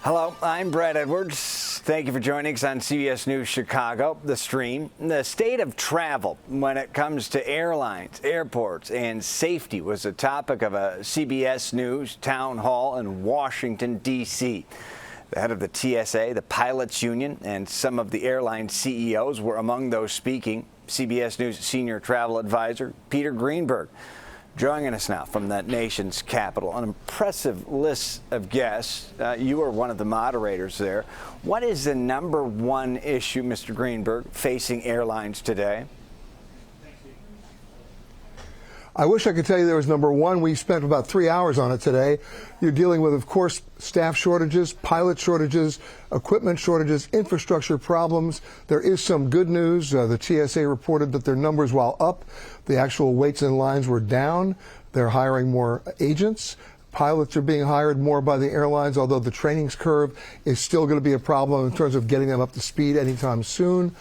Hello, I'm Brad Edwards. Thank you for joining us on CBS News Chicago, The Stream. The state of travel when it comes to airlines, airports, and safety was the topic of a CBS News town hall in Washington, D.C. The head of the TSA, the pilots union, and some of the airline CEOs were among those speaking. CBS News senior travel advisor Peter Greenberg joining us now from the nation's capital. An impressive list of guests. You are one of the moderators there. What is the number one issue, Mr. Greenberg, facing airlines today? I wish I could tell you there was number one. We spent about 3 hours on it today. You're dealing with, of course, staff shortages, pilot shortages, equipment shortages, infrastructure problems. There is some good news. The TSA reported that their numbers, while up, the actual waits in lines were down. They're hiring more agents. Pilots are being hired more by the airlines, although the training curve is still going to be a problem in terms of getting them up to speed anytime soon.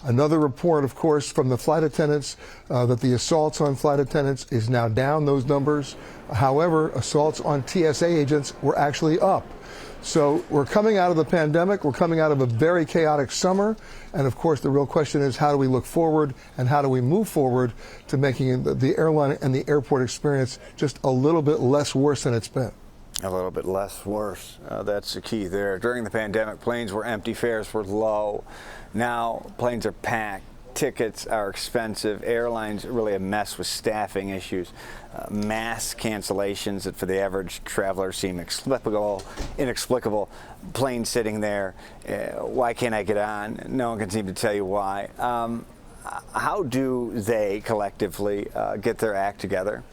Another report, of course, from the flight attendants that the assaults on flight attendants is now down, those numbers. However, assaults on TSA agents were actually up. So we're coming out of the pandemic. We're coming out of a very chaotic summer. And of course, the real question is, how do we look forward and how do we move forward to making the airline and the airport experience just a little bit less worse than it's been? A little bit less worse. That's the key there. During the pandemic, planes were empty, fares were low. Now planes are packed. Tickets are expensive. Airlines are really a mess with staffing issues. Mass cancellations that for the average traveler seem inexplicable. Plane sitting there. Why can't I get on? No one can seem to tell you why. How do they collectively get their act together?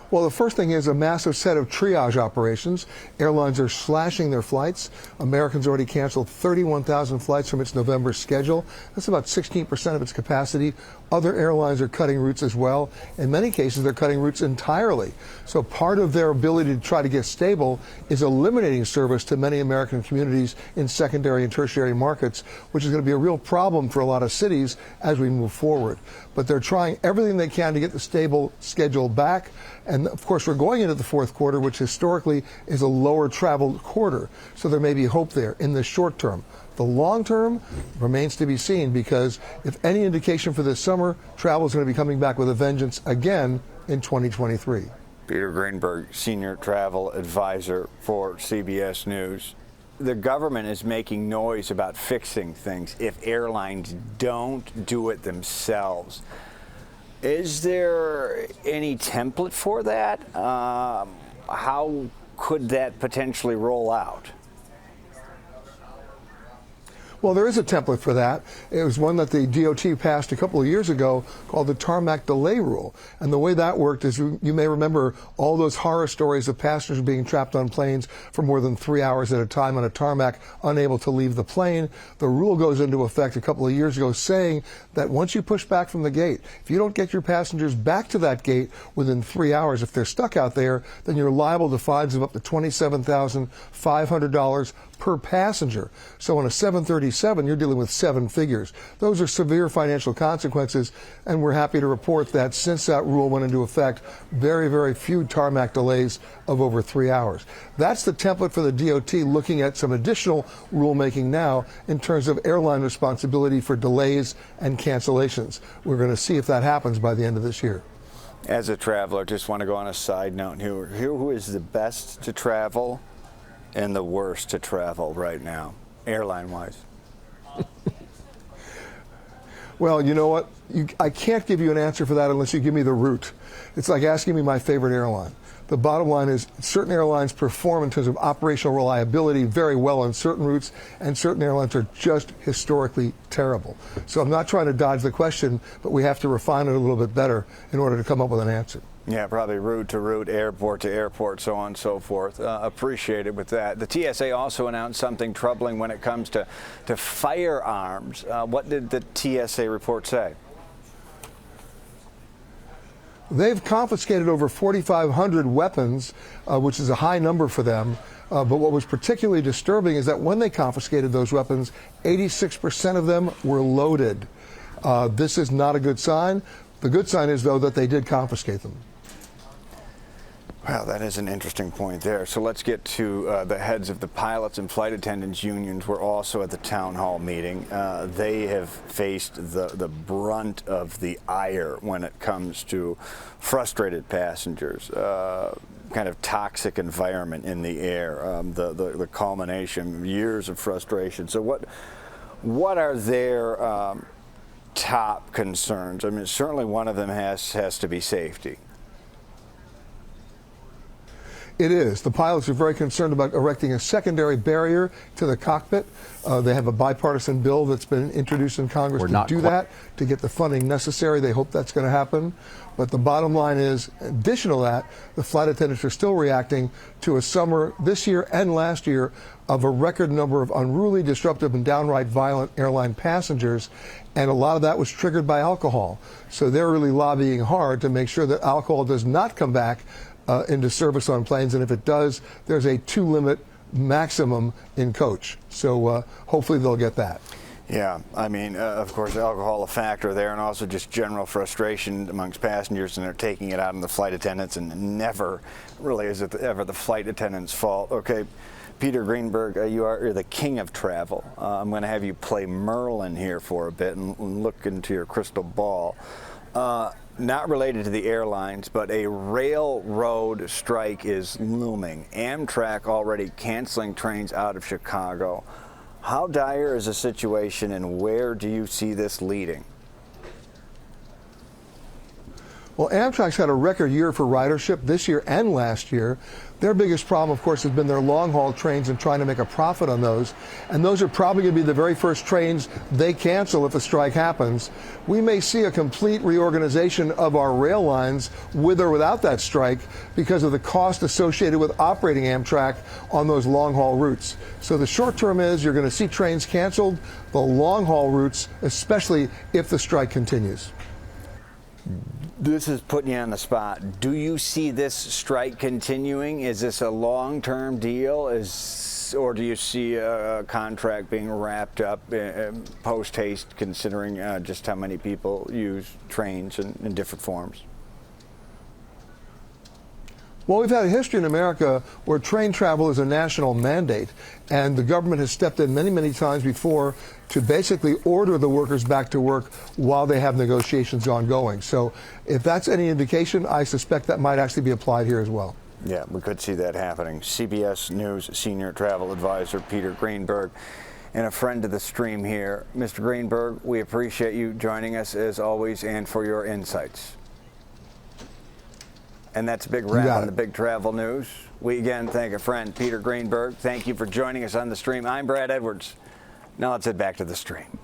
Well, the first thing is a massive set of triage operations. Airlines are slashing their flights. American's already canceled 31,000 flights from its November schedule. That's about 16% of its capacity. Other airlines are cutting routes as well. In many cases, they're cutting routes entirely. So part of their ability to try to get stable is eliminating service to many American communities in secondary and tertiary markets, which is going to be a real problem for a lot of cities as we move forward. But they're trying everything they can to get the stable schedule back. And of course, we're going into the fourth quarter, which historically is a lower traveled quarter. So there may be hope there in the short term. The long term remains to be seen, because if any indication for this summer, travel is going to be coming back with a vengeance again in 2023. Peter Greenberg, senior travel advisor for CBS News. The government is making noise about fixing things if airlines don't do it themselves. Is there any template for that? How could that potentially roll out? Well, there is a template for that. It was one that the DOT passed a couple of years ago called the Tarmac delay rule. And the way that worked is, you may remember all those horror stories of passengers being trapped on planes for more than 3 hours at a time on a tarmac, unable to leave the plane. The rule goes into effect a couple of years ago, saying that once you push back from the gate, if you don't get your passengers back to that gate within 3 hours, if they're stuck out there, then you're liable to fines of up to $27,500 per passenger. So on a 737, you're dealing with seven figures. Those are severe financial consequences, and we're happy to report that since that rule went into effect, very, very few tarmac delays of over 3 hours. That's the template for the DOT, looking at some additional rulemaking now in terms of airline responsibility for delays and cancellations. We're going to see if that happens by the end of this year. As a traveler, just want to go on a side note here. Who is the best to travel and the worst to travel right now, airline-wise? Well, you know what? I can't give you an answer for that unless you give me the route. It's like asking me my favorite airline. The bottom line is, certain airlines perform in terms of operational reliability very well on certain routes, and certain airlines are just historically terrible. So I'm not trying to dodge the question, but we have to refine it a little bit better in order to come up with an answer. Yeah, probably route to route, airport to airport, so on and so forth. Appreciate it with that. The TSA also announced something troubling when it comes to firearms. What did the TSA report say? They've confiscated over 4,500 weapons, which is a high number for them. But what was particularly disturbing is that when they confiscated those weapons, 86% of them were loaded. This is not a good sign. The good sign is, though, that they did confiscate them. Well, that is an interesting point there. So let's get to the heads of the pilots and flight attendants unions were also at the town hall meeting. They have faced the brunt of the ire when it comes to frustrated passengers, kind of toxic environment in the air, the culmination of years of frustration. So what are their top concerns? I mean, certainly one of them has to be safety. It is. The pilots are very concerned about erecting a secondary barrier to the cockpit. They have a bipartisan bill that's been introduced in Congress to do that, to get the funding necessary. They hope that's going to happen. But the bottom line is, in addition to that, the flight attendants are still reacting to a summer this year and last year of a record number of unruly, disruptive, and downright violent airline passengers. And a lot of that was triggered by alcohol. So they're really lobbying hard to make sure that alcohol does not come back into service on planes, and if it does, there's a 2-limit maximum in coach. So hopefully they'll get that. Yeah, I mean, of course, alcohol a factor there, and also just general frustration amongst passengers, and they're taking it out on the flight attendants, and never really is it ever the flight attendants' fault. Okay, Peter Greenberg, you're the king of travel. I'm going to have you play Merlin here for a bit and look into your crystal ball. Not related to the airlines, but a railroad strike is looming. Amtrak already canceling trains out of Chicago. How dire is the situation, and where do you see this leading? Well, Amtrak's had a record year for ridership this year and last year. Their biggest problem, of course, has been their long-haul trains and trying to make a profit on those. And those are probably going to be the very first trains they cancel if a strike happens. We may see a complete reorganization of our rail lines with or without that strike because of the cost associated with operating Amtrak on those long-haul routes. So the short term is you're going to see trains canceled, the long-haul routes, especially if the strike continues. This is putting you on the spot. Do you see this strike continuing? Is this a long-term deal? Or do you see a contract being wrapped up post-haste, considering just how many people use trains in different forms? Well, we've had a history in America where train travel is a national mandate, and the government has stepped in many, many times before to basically order the workers back to work while they have negotiations ongoing. So if that's any indication, I suspect that might actually be applied here as well. Yeah, we could see that happening. CBS News senior travel advisor Peter Greenberg, and a friend of the stream here. Mr. Greenberg, we appreciate you joining us as always and for your insights. And that's a big wrap on the big travel news. We again thank a friend, Peter Greenberg. Thank you for joining us on the stream. I'm Brad Edwards. Now let's head back to the stream.